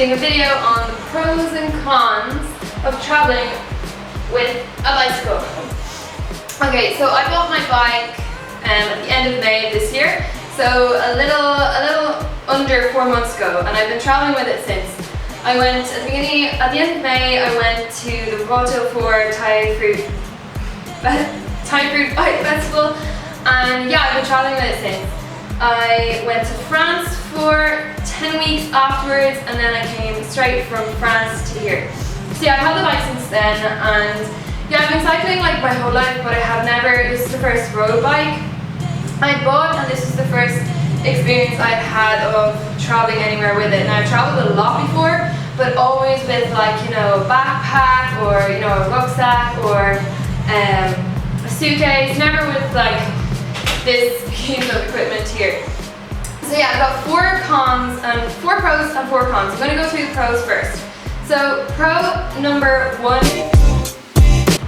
doing a video on the pros and cons of traveling with a bicycle. Okay, so I bought my bike at the end of May this year, so a little under 4 months ago, and I've been traveling with it since. I went at the end of May. I went to the Roto for Thai fruit bike festival, and yeah, I've been traveling with it since. I went to France for 10 weeks afterwards, and then I came straight from France to here. So yeah, I've had the bike since then, and yeah, I've been cycling like my whole life, but I have never, this is the first road bike I bought, and this is the first experience I've had of traveling anywhere with it. Now I've traveled a lot before, but always with like, you know, a backpack or, you know, a rucksack or a suitcase, never with like this piece of equipment here. So yeah, I've got 4 pros and 4 cons. I'm going to go through the pros first. So pro number 1.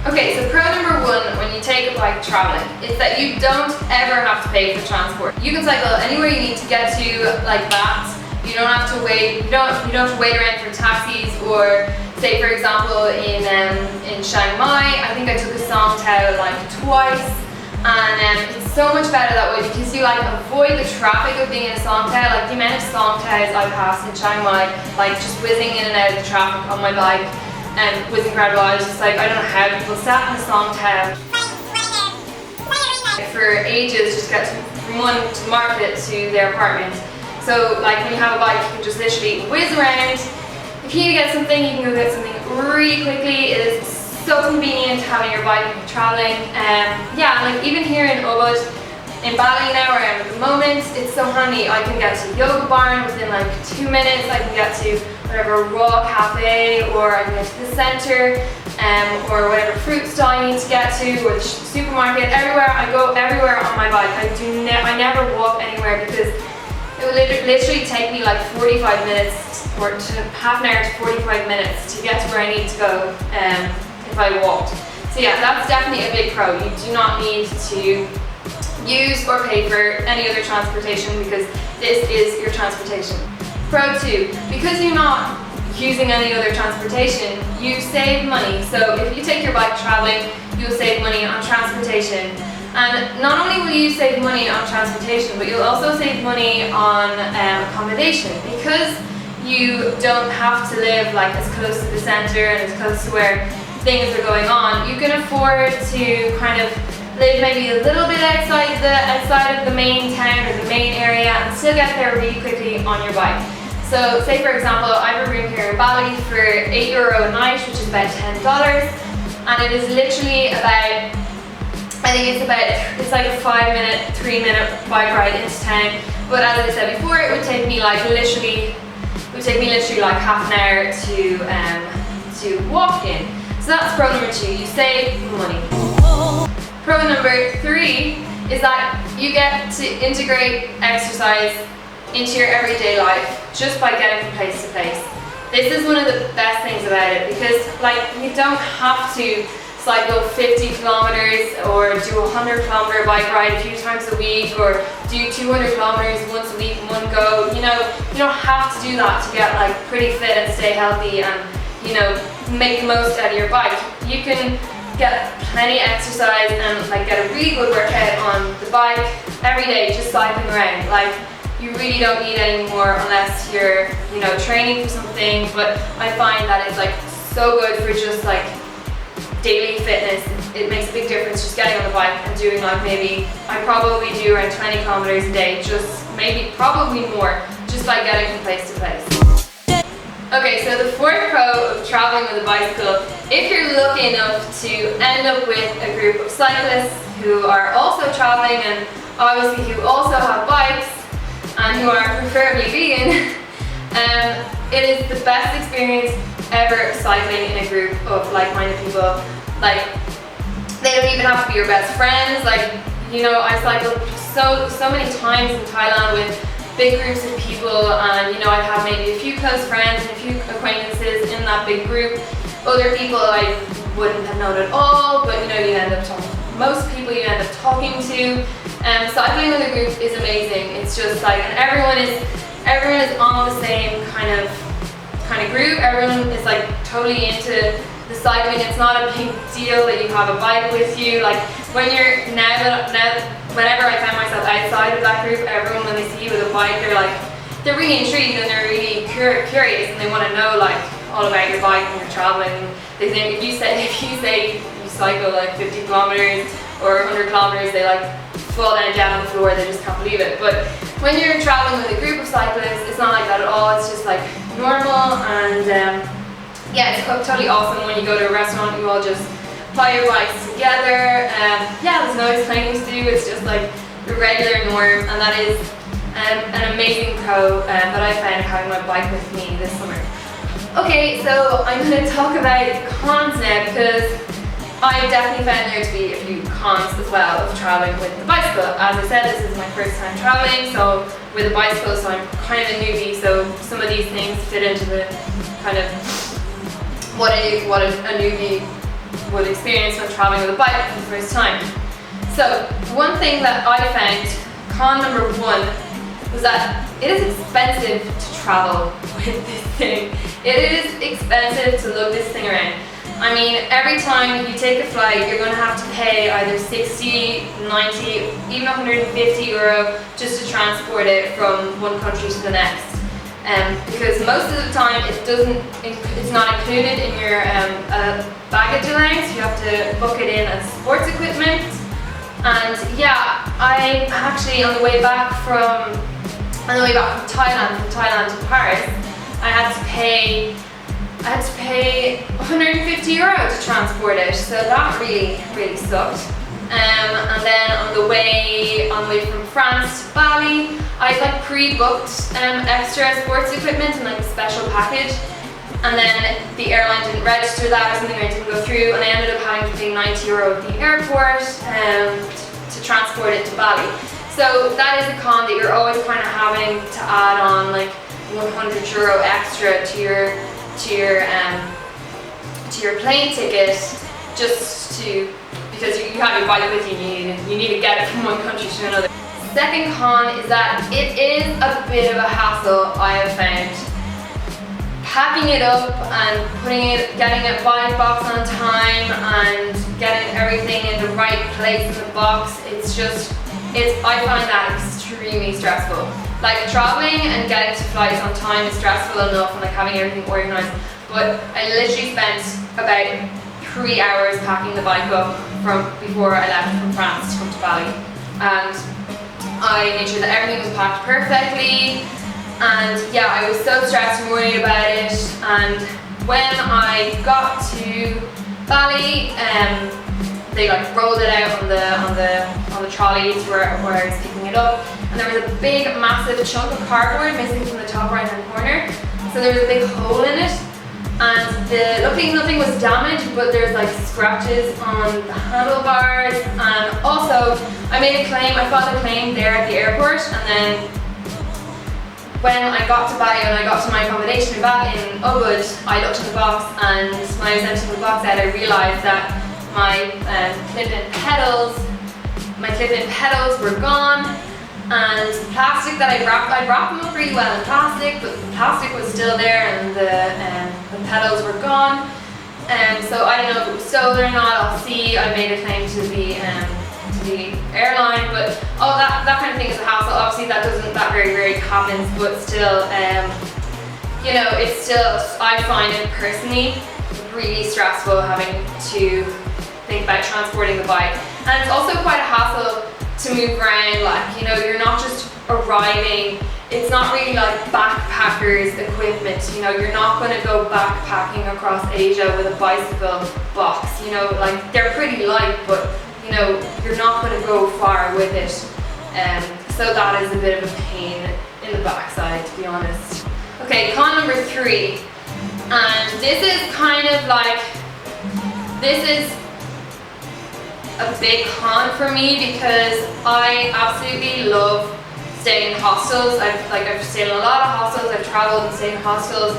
Okay, so pro number 1 when you take a bike traveling is that you don't ever have to pay for transport. You can cycle anywhere you need to get to, like that. You don't have to wait. You don't have to wait around for taxis, or say for example in Chiang Mai, I think I took a Songtao like twice, and it's so much better that way because you like avoid the traffic of being in a Songtao. Like the amount of Songtaos I passed in Chiang Mai, like just whizzing in and out of the traffic on my bike, was incredible. I was just like, I don't know how people sat in a Songtao for ages just get from one market to their apartment. So like when you have a bike, you can just literally whiz around. If you need to get something, you can go get something really quickly. It is so convenient having your bike traveling. Yeah, like even here in Ubud, in Bali now where I am at the moment, it's so handy. I can get to Yoga Barn within like 2 minutes. I can get to whatever raw cafe, or I can get to the centre, or whatever fruit stall I need to get to, or the supermarket. Everywhere I go, everywhere on my bike. I never walk anywhere because it would literally take me like 45 minutes, or half an hour to 45 minutes to get to where I need to go if I walked. So yeah, that's definitely a big pro. You do not need to use or pay for any other transportation because this is your transportation. Pro 2, because you're not using any other transportation, you save money. So if you take your bike traveling, you'll save money on transportation. And not only will you save money on transportation, but you'll also save money on accommodation, because you don't have to live like as close to the centre and as close to where things are going on. You can afford to kind of live maybe a little bit outside of the main town or the main area and still get there really quickly on your bike. So say for example, I have a room here in Bali for €8 a night, which is about $10, and it is literally about, I think it's like a 3-minute bike ride into town. But as I said before, it would take me like literally like half an hour to walk in. So that's pro number 2, you save money. Pro number 3 is that you get to integrate exercise into your everyday life just by getting from place to place. This is one of the best things about it, because like you don't have to cycle 50 kilometers or do a 100-kilometer bike ride a few times a week, or do 200 kilometers once a week in one go. You know, you don't have to do that to get like pretty fit and stay healthy and, you know, make the most out of your bike. You can get plenty of exercise and like get a really good workout on the bike every day just cycling around. Like you really don't need any more unless you're, you know, training for something. But I find that it's like so good for just like daily fitness. It makes a big difference just getting on the bike and doing like maybe, I probably do around 20 kilometers a day, just maybe probably more, just by getting from place to place. Okay, so the 4th pro of traveling with a bicycle, if you're lucky enough to end up with a group of cyclists who are also traveling and obviously who also have bikes and who are preferably vegan, it is the best experience ever cycling in a group of like-minded people. Like, they don't even have to be your best friends. Like, you know, I cycled so many times in Thailand with big groups of people, and you know, I'd have maybe a few close friends and a few acquaintances in that big group. Other people I wouldn't have known at all, but you know, you end up talking. Most people you end up talking to. Cycling with a group is amazing. It's just like, and everyone is on the same kind of kind of group. Everyone is like totally into the cycling. It's not a big deal that you have a bike with you. Like when you're whenever I find myself outside of that group, everyone when they see you with a bike, they're really intrigued and they're really curious and they want to know like all about your bike when you're traveling. They think if you say you cycle like 50 kilometers or 100 kilometers, they like fall down on the floor. They just can't believe it. But when you're traveling with a group of cyclists, it's not like that at all. It's just like normal, and yeah, it's totally awesome when you go to a restaurant. You all just ply your bikes together. Yeah, there's no explaining to do. It's just like the regular norm, and that is an amazing pro that I found having my bike with me this summer. Okay, so I'm going to talk about cons now, because I definitely found there to be a few cons as well of traveling with the bicycle. As I said, this is my first time traveling, so with a bicycle, so I'm kind of a newbie, so some of these things fit into the kind of what a newbie would experience when traveling with a bike for the first time. So one thing that I found, con number one, was that it is expensive to travel with this thing. It is expensive to lug this thing around. I mean, every time you take a flight, you're going to have to pay either 60, 90, even 150 euro just to transport it from one country to the next. Because most of the time it's not included in your baggage allowance. You have to book it in as sports equipment. And yeah, I actually on the way back from Thailand to Paris, I had to pay 150 euro to transport it, so that really sucked. And then on the way from France to Bali, I like pre-booked extra sports equipment in like a special package, and then the airline didn't register that or something, or it didn't go through, and I ended up having to pay 90 euro at the airport to transport it to Bali. So that is a con, that you're always kind of having to add on like 100 euro extra to your plane ticket, because you have your bike with you. You need to get it from one country to another. Second con is that it is a bit of a hassle, I have found. Packing it up and getting a bike box on time and getting everything in the right place in the box. I find that extremely stressful. Like traveling and getting to flights on time is stressful enough, and like having everything organized. But I literally spent about 3 hours packing the bike up before I left from France to come to Bali. And I made sure that everything was packed perfectly. And yeah, I was so stressed and worried about it. And when I got to Bali, they like rolled it out on the trolleys where I was picking it up, and there was a big massive chunk of cardboard missing from the top right hand corner. So there was a big hole in it, and luckily nothing was damaged, but there's like scratches on the handlebars. And also I made a claim, I filed a claim there at the airport, and then when I got to Bali and I got to my accommodation in Ubud, I looked in the box, and when I was emptying the box out, I realised that my clip-in pedals were gone, and the plastic that I'd wrapped them up really well in plastic, but the plastic was still there, and the pedals were gone. So I don't know if it was stolen or not. I'll see. I made a claim to the airline, but all that kind of thing is a hassle. Obviously that very rarely happens, but still, you know, it's still, I find it personally really stressful having to think about transporting the bike. And it's also quite a hassle to move around. Like, you know, you're not just arriving, it's not really like backpackers equipment. You know, you're not going to go backpacking across Asia with a bicycle box. You know, like they're pretty light, but you know, you're not going to go far with it. So that is a bit of a pain in the backside, to be honest. Okay, con number 3, and this is kind of like, this is a big con for me, because I absolutely love staying in hostels. I've stayed in a lot of hostels, I've traveled and stayed in hostels,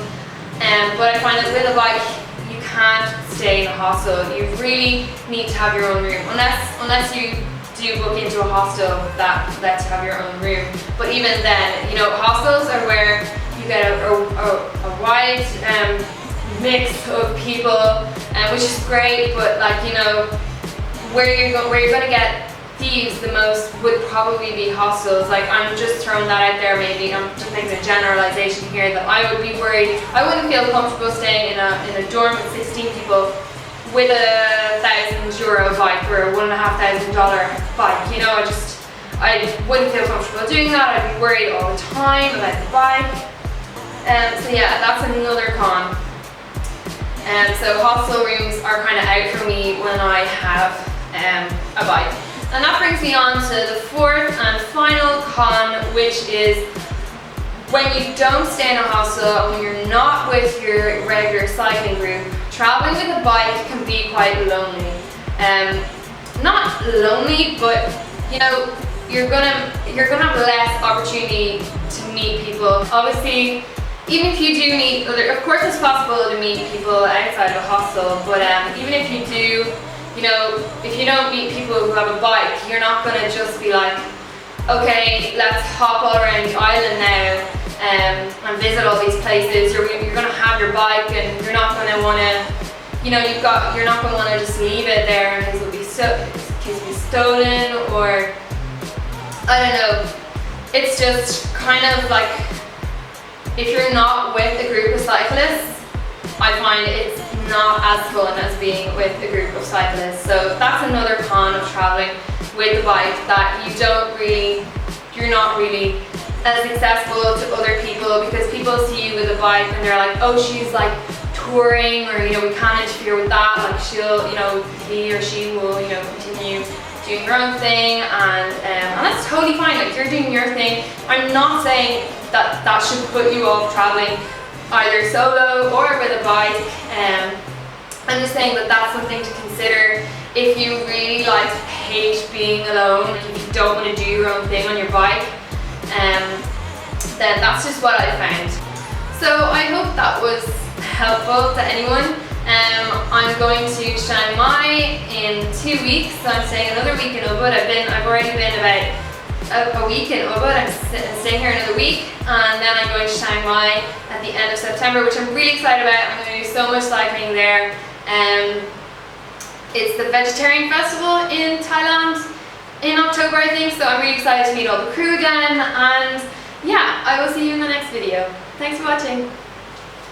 but I find that with a bike, you can't stay in a hostel. You really need to have your own room, unless you do book into a hostel that lets you have your own room. But even then, you know, hostels are where you you get a wide mix of people, which is great, but like, you know, where you're going to get thieves the most would probably be hostels. Like, I'm just throwing that out there, maybe I'm just making a generalization here, that I would be worried. I wouldn't feel comfortable staying in a dorm with 16 people with a €1,000 bike or a $1,500 bike. You know, I wouldn't feel comfortable doing that. I'd be worried all the time about the bike. So yeah, that's another con. So hostel rooms are kind of out for me when I have a bike. And that brings me on to the fourth and final con, which is when you don't stay in a hostel and when you're not with your regular cycling group, traveling with a bike can be quite lonely. Not lonely, but you know, you're gonna have less opportunity to meet people. Obviously, even if you do meet of course it's possible to meet people outside of a hostel, but even if you do, you know, if you don't meet people who have a bike, you're not gonna just be like, okay, let's hop all around the island now and visit all these places. You're gonna have your bike, and you're not gonna wanna, you know, you're not gonna wanna just leave it there because it'll be stolen, or I don't know. It's just kind of like, if you're not with a group of cyclists, I find it's not as fun as being with a group of cyclists. So that's another con of traveling with a bike, that you're not really as accessible to other people, because people see you with a bike and they're like, oh, she's like touring, or, you know, we can't interfere with that. Like, she'll, you know, he or she will, you know, continue doing your own thing, and that's totally fine. Like, you're doing your thing. I'm not saying that should put you off traveling either solo or with a bike. I'm just saying that that's something to consider if you really like hate being alone, if you don't want to do your own thing on your bike. Then that's just what I found. So I hope that was helpful to anyone. I'm going to Chiang Mai in 2 weeks, so I'm staying another week in Ubud. I've already been about a week in Ubud. I'm staying here another week, and then I'm going to Chiang Mai at the end of September, which I'm really excited about. I'm going to do so much cycling there. It's the vegetarian festival in Thailand in October, I think, so I'm really excited to meet all the crew again, and yeah, I will see you in the next video. Thanks for watching.